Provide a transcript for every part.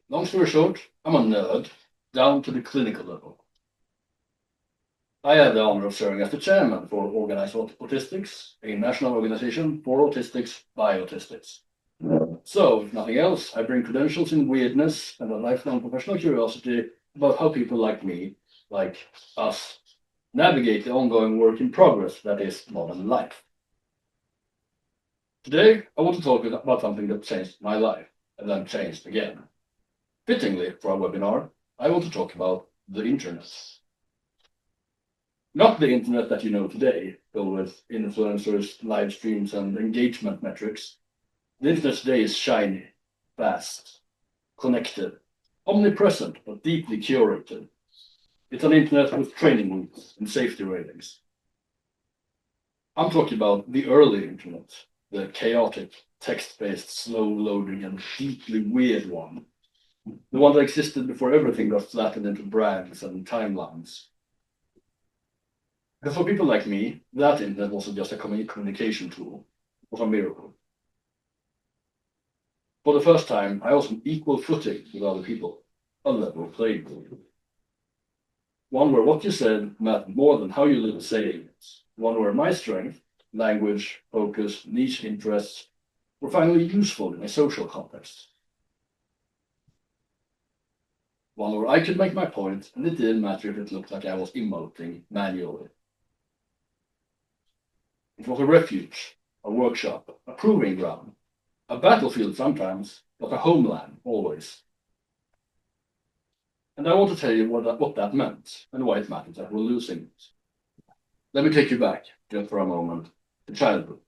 Long story short, I'm a nerd down to the clinical level. I have the honor of serving as the chairman for Organiserade Autistics, a national organization for autistics by autistics. So, if nothing else, I bring credentials in weirdness and a lifelong professional curiosity about how people like me, like us, navigate the ongoing work in progress that is modern life. Today, I want to talk about something that changed my life and then changed again. Fittingly, for our webinar, I want to talk about the internet. Not the internet that you know today, filled with influencers, live streams, and engagement metrics. The internet today is shiny, fast, connected, omnipresent, but deeply curated. It's an internet with training wheels and safety ratings. I'm talking about the early internet, the chaotic, text-based, slow-loading, and deeply weird one. The one that existed before everything got flattened into brands and timelines. Because for people like me, that internet wasn't just a communication tool, it was a miracle. For the first time, I was on equal footing with other people, a level playing field. One where what you said mattered more than how you lived saying it. One where my strength, language, focus, niche interests were finally useful in a social context. One where I could make my point, and it didn't matter if it looked like I was emoting manually. It was a refuge, a workshop, a proving ground, a battlefield sometimes, but a homeland always. And I want to tell you what that meant and why it mattered that we're losing it. Let me take you back, just for a moment, to childhood.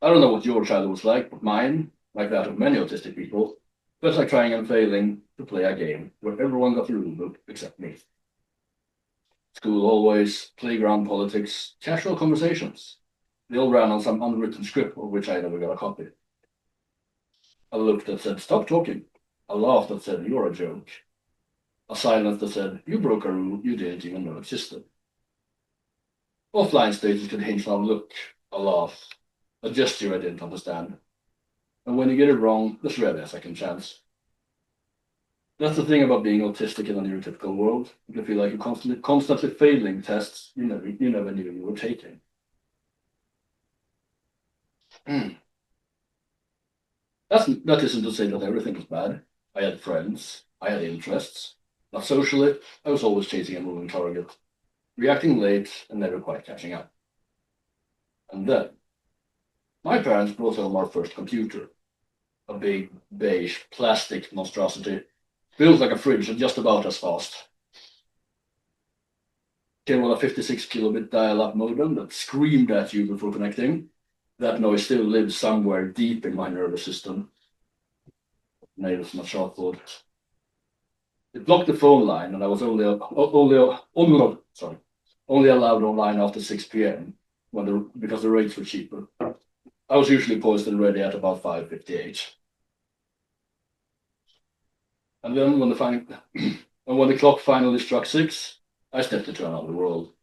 I don't know what your childhood was like, but mine, like that of many autistic people, felt like trying and failing to play a game where everyone got the rulebook except me. School always, playground politics, casual conversations. They all ran on some unwritten script of which I never got a copy. A look that said, stop talking. A laugh that said, you're a joke. A silence that said, you broke a rule you didn't even know existed. Offline stages could hinge on a look, a laugh, a gesture I didn't understand. And when you get it wrong, there's rarely a second chance. That's the thing about being autistic in a neurotypical world. You feel like you're constantly failing tests you never knew you were taking. That isn't to say that everything was bad. I had friends, I had interests, but socially, I was always chasing a moving target, reacting late and never quite catching up. And then, my parents brought home our first computer, a big, beige, plastic monstrosity, built like a fridge and just about as fast. Came with a 56 kilobit dial-up modem that screamed at you before connecting. That noise still lives somewhere deep in my nervous system. Nails on a chalkboard. It blocked the phone line, and I was only allowed online after 6 p.m. because the rates were cheaper. I was usually poised and ready at about 5:58. And then when the clock finally struck 6, I stepped into another world.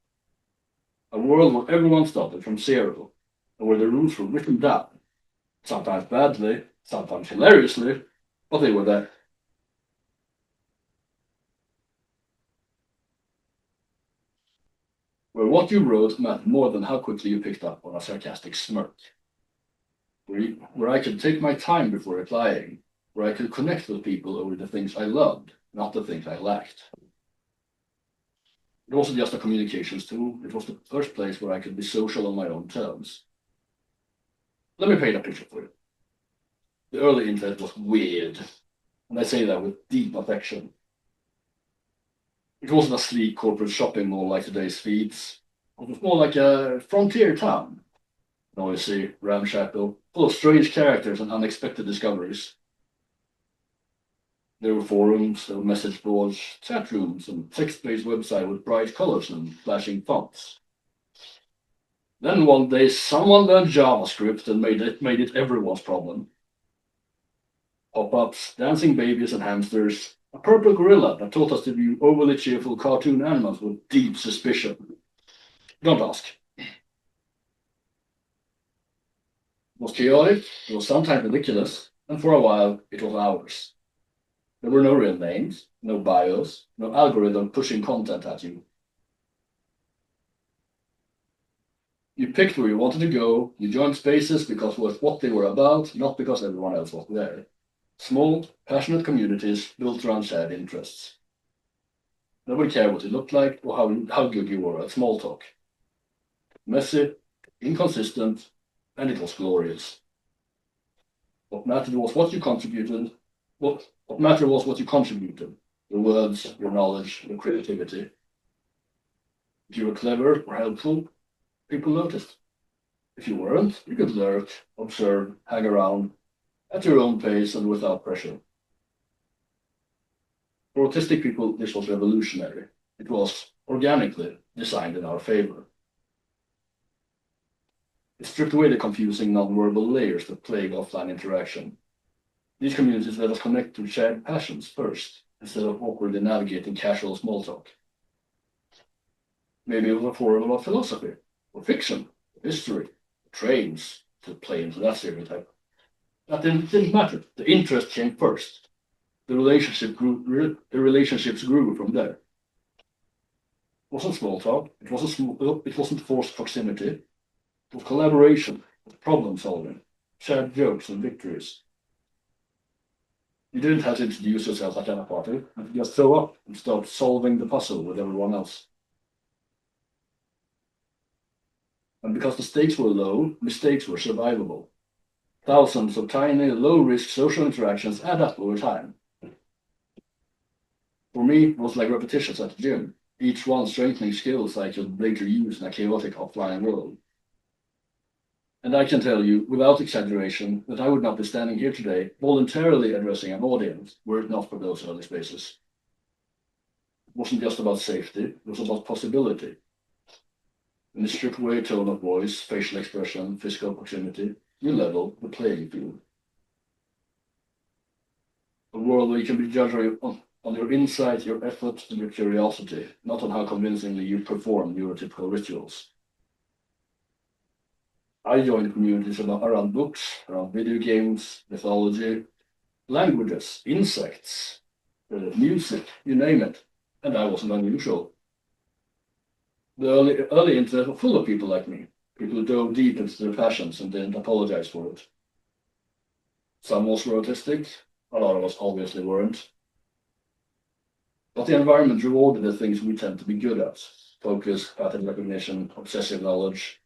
A world where everyone started from zero, and where the rules were written down. Sometimes badly, sometimes hilariously, but they were there. Where what you wrote mattered more than how quickly you picked up on a sarcastic smirk. Where I could take my time before replying, where I could connect with people over the things I loved, not the things I lacked. It wasn't just a communications tool, it was the first place where I could be social on my own terms. Let me paint a picture for you. The early internet was weird, and I say that with deep affection. It wasn't a sleek corporate shopping mall like today's feeds. It was more like a frontier town. Noisy, ramshackle, full of strange characters and unexpected discoveries. There were forums, there were message boards, chat rooms, and text-based website with bright colors and flashing fonts. Then one day, someone learned JavaScript and made it everyone's problem. Pop-ups, dancing babies and hamsters, a purple gorilla that taught us to view overly cheerful cartoon animals with deep suspicion. Don't ask. It was chaotic, it was sometimes ridiculous, and for a while it was ours. There were no real names, no bios, no algorithm pushing content at you. You picked where you wanted to go, you joined spaces because it was what they were about, not because everyone else was there. Small, passionate communities built around shared interests. Nobody cared what you looked like or how good you were at small talk. Messy, inconsistent, and it was glorious. What mattered was what you contributed. What mattered was what you contributed. Your words, your knowledge, your creativity. If you were clever or helpful, people noticed. If you weren't, you could lurk, observe, hang around, at your own pace and without pressure. For autistic people, this was revolutionary. It was organically designed in our favor. It stripped away the confusing non-verbal layers that plague offline interaction. These communities let us connect to shared passions first, instead of awkwardly navigating casual small talk. Maybe it was a forum about philosophy, or fiction, or history, or trains, to play into that stereotype. That didn't matter. The interest came first. The relationships grew from there. It wasn't small talk. It wasn't forced proximity. It was collaboration, problem solving, shared jokes and victories. You didn't have to introduce yourself at dinner party. You could just show up and start solving the puzzle with everyone else. And because the stakes were low, mistakes were survivable. Thousands of tiny, low-risk social interactions add up over time. For me, it was like repetitions at the gym, each one strengthening skills I could later use in a chaotic offline world. And I can tell you, without exaggeration, that I would not be standing here today voluntarily addressing an audience were it not for those early spaces. It wasn't just about safety, it was about possibility. In the stripped away tone of voice, facial expression, physical proximity, you level the playing field. A world where you can be judged on your insight, your effort, and your curiosity, not on how convincingly you perform neurotypical rituals. I joined communities around books, around video games, mythology, languages, insects, music, you name it, and I wasn't unusual. The early internet was full of people like me, people who dove deep into their passions and didn't apologize for it. Some of us were autistic, a lot of us obviously weren't. But the environment rewarded the things we tend to be good at: focus, pattern recognition, obsessive knowledge.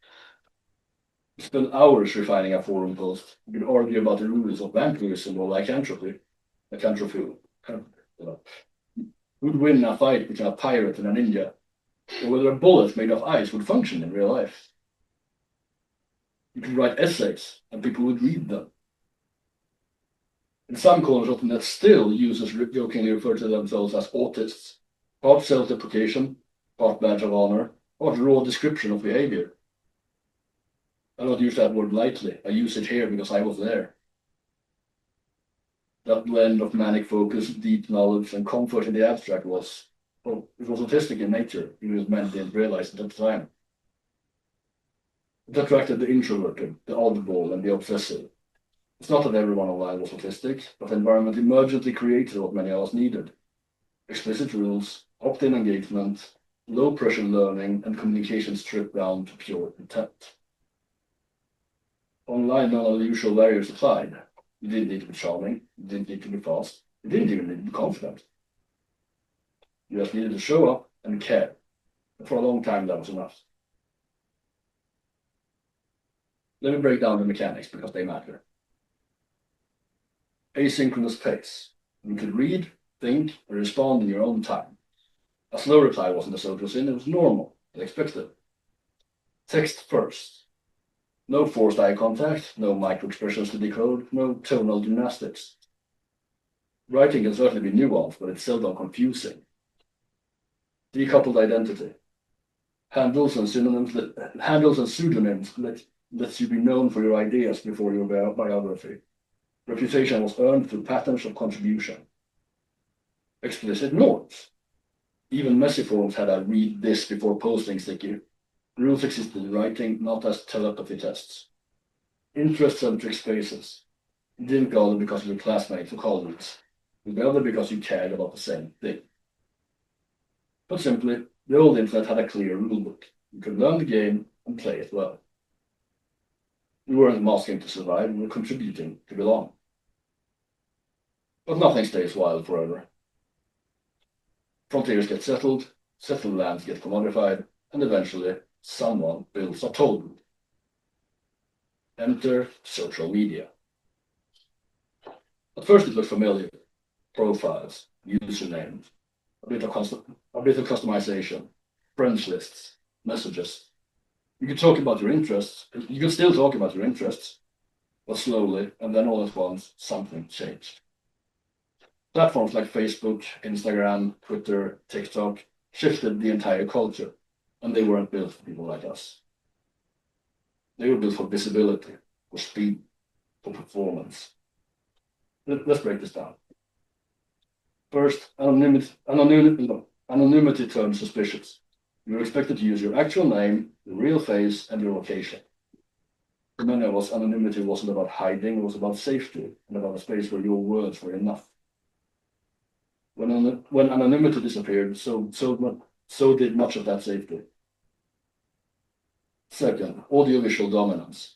We spent hours refining a forum post. We could argue about the rules of vampirism or lycanthropy. Who'd win a fight between a pirate and a ninja? Or whether a bullet made of ice would function in real life. You could write essays, and people would read them. In some corners of the net still, users jokingly refer to themselves as autists, part self-deprecation, part badge of honor, part raw description of behavior. I don't use that word lightly. I use it here because I was there. That blend of manic focus, deep knowledge, and comfort in the abstract it was autistic in nature, even if men didn't realize it at the time. It attracted the introverted, the oddball, and the obsessive. It's not that everyone online was autistic, but the environment emergently created what many of us needed: explicit rules, opt-in engagement, low-pressure learning, and communication stripped down to pure intent. Online, none of the usual barriers applied. You didn't need to be charming, you didn't need to be fast, you didn't even need to be confident. You just needed to show up and care. And for a long time, that was enough. Let me break down the mechanics because they matter. Asynchronous pace. You could read, think, and respond in your own time. A slow reply wasn't a social sin, it was normal and expected. Text first. No forced eye contact, no micro-expressions to decode, no tonal gymnastics. Writing can certainly be nuanced, but it's seldom confusing. Decoupled identity. Handles and pseudonyms lets you be known for your ideas before your biography. Reputation was earned through patterns of contribution. Explicit norms. Even messy forums had a read this before posting sticky. Rules existed in writing, not as telepathy tests. Interest-centric spaces. You didn't go there because of your classmates or colleagues. You go there because you cared about the same thing. But simply, the old internet had a clear rulebook. You could learn the game and play it well. We weren't masking to survive, we were contributing to belong. But nothing stays wild forever. Frontiers get settled lands get commodified, and eventually someone builds a toll booth. Enter social media. At first it looked familiar. Profiles, usernames, a bit of customization, friends lists, messages. You could talk about your interests. You could still talk about your interests, but slowly, and then all at once, something changed. Platforms like Facebook, Instagram, Twitter, TikTok shifted the entire culture, and they weren't built for people like us. They were built for visibility, for speed, for performance. Let's break this down. First, anonymity turned suspicious. You were expected to use your actual name, your real face, and your location. For many of us, anonymity wasn't about hiding, it was about safety, and about a space where your words were enough. When anonymity disappeared, so did much of that safety. Second, audiovisual dominance.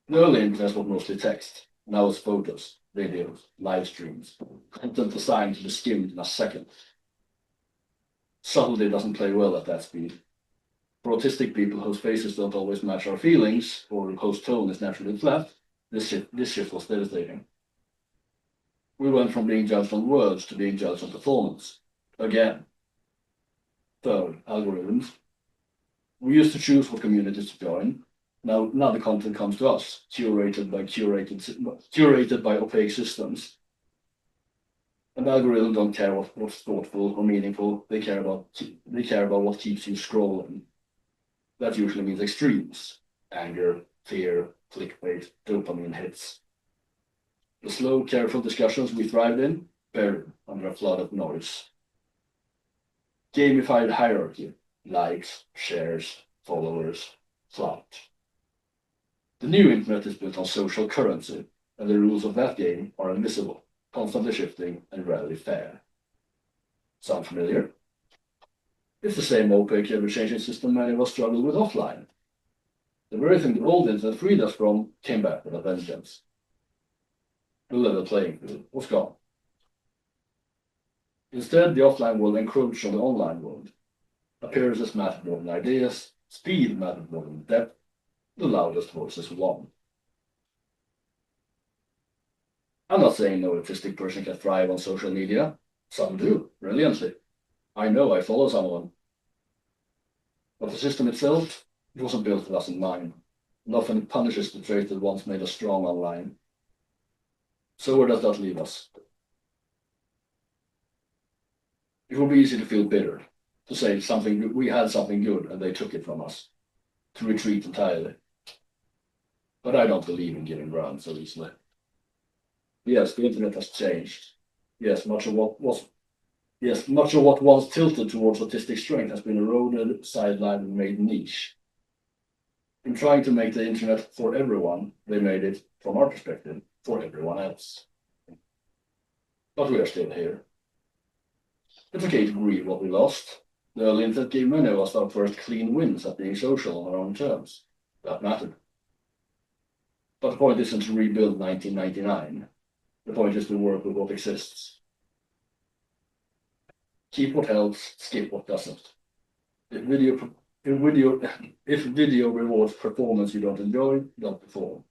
The early internet was mostly text. Now it's photos, videos, live streams, content designed to be skimmed in a second. Subtlety doesn't play well at that speed. For autistic people whose faces don't always match our feelings, or whose tone is naturally flat, this shift was devastating. We went from being judged on words to being judged on performance. Again. Third, algorithms. We used to choose what communities to join. Now the content comes to us, curated by opaque systems. And algorithms don't care what's thoughtful or meaningful. They care about what keeps you scrolling. That usually means extremes: anger, fear, clickbait, dopamine hits. The slow, careful discussions we thrived in, buried under a flood of noise. Gamified hierarchy: likes, shares, followers, clout. The new internet is built on social currency, and the rules of that game are invisible, constantly shifting, and rarely fair. Sound familiar? It's the same opaque, ever-changing system many of us struggle with offline. The very thing the old internet freed us from came back with a vengeance. The level playing field was gone. Instead, the offline world encroached on the online world. Appearances mattered more than ideas, speed mattered more than depth, the loudest voices won. I'm not saying no autistic person can thrive on social media. Some do, brilliantly. I know I follow someone. But the system itself, it wasn't built with us in mind, and often it punishes the trait that once made us strong online. So where does that leave us? It would be easy to feel bitter, to say we had something good and they took it from us, to retreat entirely. But I don't believe in giving ground so easily. Yes, the internet has changed. Yes, much of what once tilted towards autistic strength has been eroded, sidelined, and made niche. In trying to make the internet for everyone, they made it, from our perspective, for everyone else. But we are still here. It's okay to grieve what we lost. The early internet gave many of us our first clean wins at being social on our own terms. That mattered. But the point isn't to rebuild 1999. The point is to work with what exists. Keep what helps, skip what doesn't. If video rewards performance you don't enjoy, don't perform.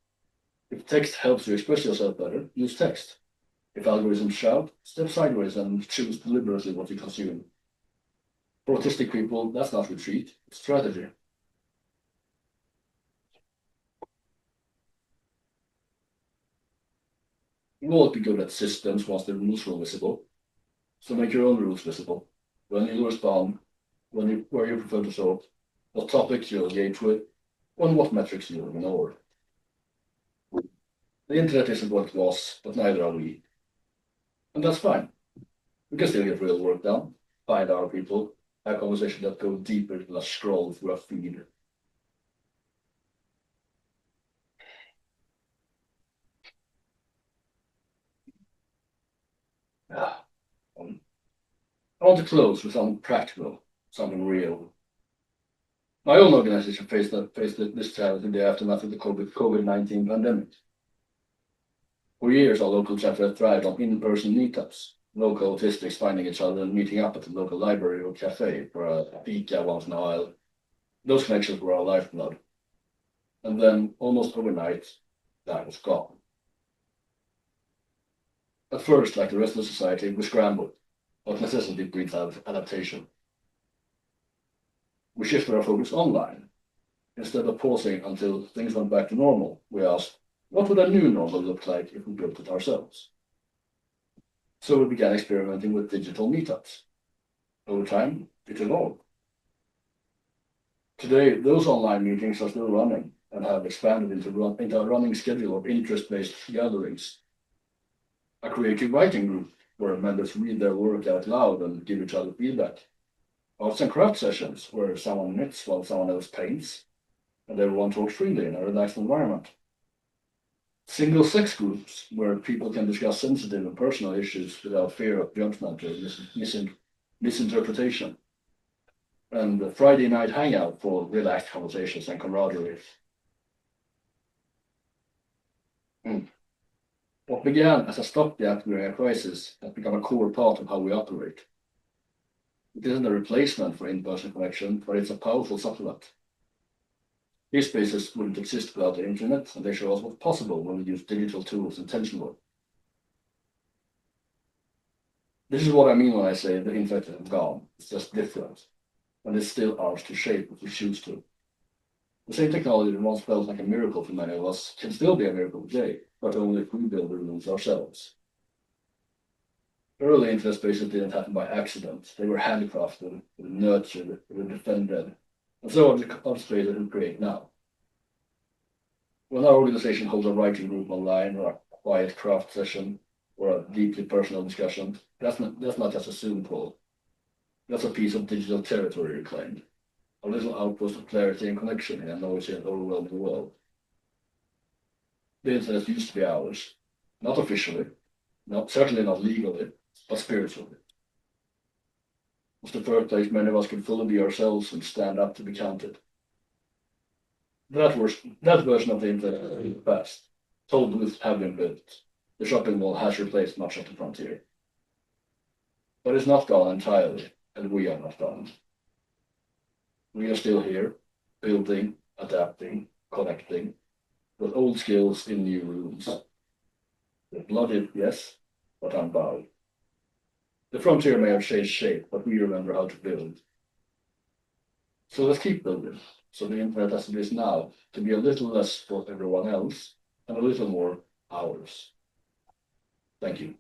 If text helps you express yourself better, use text. If algorithms shout, step sideways and choose deliberately what you consume. For autistic people, that's not retreat, it's strategy. You won't be good at systems once the rules were visible. So make your own rules visible. When you respond, where you prefer to talk, what topics you'll engage with, and what metrics you'll ignore. The internet isn't what it was, but neither are we. And that's fine. We can still get real work done, find our people, have conversations that go deeper than a scroll through a feed. want to close with something practical, something real. My own organization faced this challenge in the aftermath of the COVID-19 pandemic. For years, our local chapter thrived on in-person meetups, local autistics finding each other and meeting up at the local library or cafe for a fika once in a while. Those connections were our lifeblood. And then, almost overnight, that was gone. At first, like the rest of society, we scrambled, but necessity breeds adaptation. We shifted our focus online. Instead of pausing until things went back to normal, we asked, what would a new normal look like if we built it ourselves? So we began experimenting with digital meetups. Over time, it evolved. Today, those online meetings are still running and have expanded into a running schedule of interest-based gatherings. A creative writing group where members read their work out loud and give each other feedback. Arts and craft sessions where someone knits while someone else paints, and everyone talks freely in a relaxed environment. Single sex groups where people can discuss sensitive and personal issues without fear of judgment or misinterpretation. And the Friday night hangout for relaxed conversations and camaraderie. What began as a stopgap during a crisis has become a core part of how we operate. It isn't a replacement for in-person connection, but it's a powerful supplement. These spaces wouldn't exist without the internet, and they show us what's possible when we use digital tools intentionally. This is what I mean when I say the internet is gone. It's just different, and it's still ours to shape if we choose to. The same technology that once felt like a miracle for many of us can still be a miracle today, but only if we build the rules ourselves. Early internet spaces didn't happen by accident. They were handcrafted, they were nurtured, they were defended, and so are the spaces we create now. When our organization holds a writing group online, or a quiet craft session, or a deeply personal discussion, that's not just a Zoom call. That's a piece of digital territory reclaimed. A little outpost of clarity and connection in a noisy and overwhelming world. The internet used to be ours, not officially, certainly not legally, but spiritually. It was the first place many of us could fully be ourselves and stand up to be counted. That version of the internet is the past. Toll booths have been built. The shopping mall has replaced much of the frontier. But it's not gone entirely, and we are not gone. We are still here, building, adapting, connecting, with old skills in new rooms. We're blooded, yes, but unbowed. The frontier may have changed shape, but we remember how to build. So let's keep building, so the internet as it is now can be a little less for everyone else and a little more ours. Thank you.